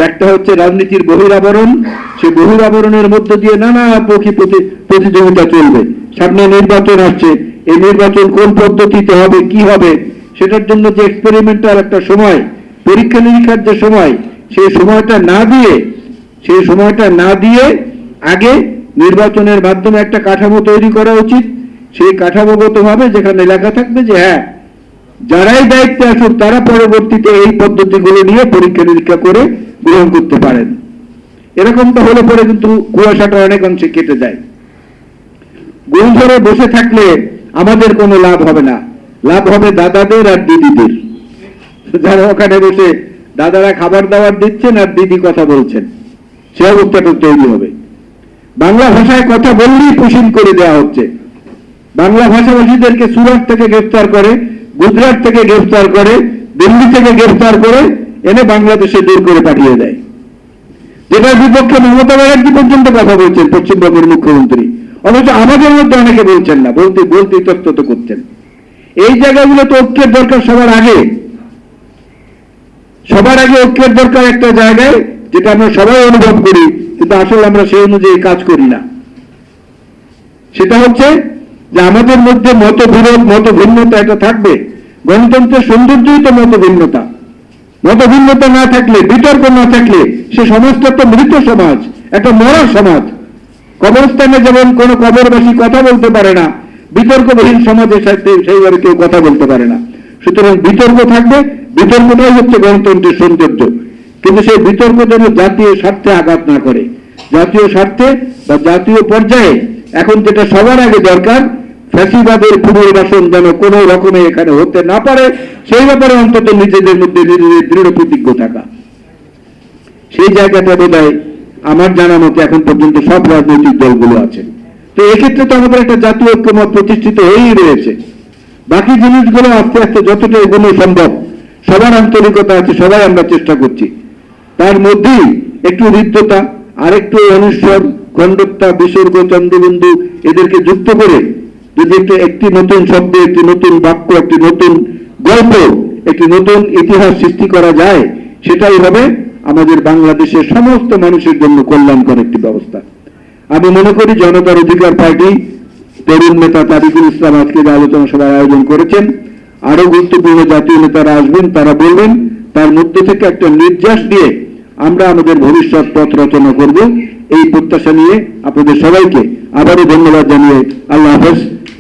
একটা হচ্ছে রাজনীতির বহিরাবরণ, সে বহিরাবরণের মধ্য দিয়ে নানা পক্ষী প্রতিযোগিতা চলবে। সামনে নির্বাচন আসছে, এই নির্বাচন কোন পদ্ধতিতে হবে, কি হবে, সেটার জন্য যে এক্সপেরিমেন্টাল একটা সময়, পরীক্ষা নিরীক্ষার যে সময়, সেই সময়টা না দিয়ে আগে নির্বাচনের মাধ্যমে একটা কাঠামো তৈরি করা উচিত। সেই কাঠামোগতভাবে যেখানে লেখা থাকবে যে হ্যাঁ, যারাই দায়িত্বে আসুক তারা পরবর্তীতে এই পদ্ধতিগুলো নিয়ে পরীক্ষা নিরীক্ষা করে গ্রহণ করতে পারেন। এরকমটা হলে পরে কিন্তু কুয়াশাটা অনেক অংশে কেটে যায়। গোলঘরে বসে থাকলে আমাদের কোনো লাভ হবে না, লাভ হবে দাদাদের আর দিদিদের। যারা ওখানে বসে দাদারা খাবার দাবার দিচ্ছেন আর দিদি কথা বলছেন, সে অবস্থাটা তৈরি হবে। বাংলা ভাষায় কথা বললেই পুশিং করে দেওয়া হচ্ছে। বাংলা ভাষাভাষীদেরকে সুরাট থেকে গ্রেফতার করে, গুজরাট থেকে গ্রেফতার করে, দিল্লি থেকে গ্রেফতার করে এনে বাংলাদেশে দূর করে পাঠিয়ে দেয়। যেটার বিপক্ষে মমতা ব্যানার্জি পর্যন্ত কথা বলছেন, পশ্চিমবঙ্গের মুখ্যমন্ত্রী, অথচ আমাদের মধ্যে অনেকে বলছেন না, বলতে ইতস্তত করছেন। এই জায়গাগুলো তো ঐক্যের দরকার সবার আগে ঐক্যের দরকার একটা জায়গায়, যেটা আমরা সবাই অনুভব করি, কিন্তু আসলে আমরা সেই অনুযায়ী কাজ করি না। সেটা হচ্ছে যে আমাদের মধ্যে মতবিরোধ, মতভিন্নতা এটা থাকবে। গণতন্ত্রের সৌন্দর্যই তো মতভিন্নতা। মতভিন্নতা না থাকলে, বিতর্ক না থাকলে সে সমাজটা তো মৃত সমাজ, একটা মরা সমাজ। কবরস্থানে যেমন কোনো কবরবাসী কথা বলতে পারে না, বিতর্কবিহীন সমাজের সাথে সেইভাবে কেউ কথা বলতে পারে না। সুতরাং বিতর্ক থাকবে, বিতর্কটাই হচ্ছে গণতন্ত্রের সৌন্দর্য। কিন্তু সেই বিতর্ক যেন জাতীয় স্বার্থে আঘাত না করে। জাতীয় স্বার্থে বা জাতীয় পর্যায়ে এখন যেটা সবার আগে দরকার, ফ্যাসিবাদের পুনর্বাসন যেন কোনো রকমে এখানে হতে না পারে, সেই ব্যাপারে অন্তত নিজেদের মধ্যে নিজেদের দৃঢ় প্রতিজ্ঞ থাকা। সেই জায়গাটা বোধহয় আমার জানা মতে এখন পর্যন্ত সব রাজনৈতিক দলগুলো আছে। তো এক্ষেত্রে তো আমাদের একটা জাতীয় ঐক্যমত প্রতিষ্ঠিত হয়েই রয়েছে। বাকি জিনিসগুলো আস্তে আস্তে যতটা এগোনো সম্ভব, সবার আন্তরিকতা আছে, সবাই আমরা চেষ্টা করছি। তার মধ্যেই একটু হৃদ্যতা, আরেকটু অনুস্বর, খণ্ডতা, বিসর্গ, চন্দ্রবিন্দু এদেরকে যুক্ত করে যদি একটি নতুন শব্দ, একটি নতুন বাক্য, একটি নতুন গল্প, একটি নতুন ইতিহাস সৃষ্টি করা যায়, সেটাই হবে আমাদের বাংলাদেশের সমস্ত মানুষের জন্য কল্যাণকর একটি ব্যবস্থা। আমি মনে করি জনতার অধিকার পার্টি, তরুণ নেতা তারিকুল ইসলাম আজকে আলোচনা সভার আয়োজন করেছেন। আরো গুরুত্বপূর্ণ জাতীয় নেতারা আসবেন, তারা বলবেন, তার মধ্যে থেকে একটা নির্যাস দিয়ে আমরা আমাদের ভবিষ্যৎ পথ রচনা করব। এই প্রত্যাশা নিয়ে আপনাদের সবাইকে আবারও ধন্যবাদ জানিয়ে আল্লাহ হাফেজ।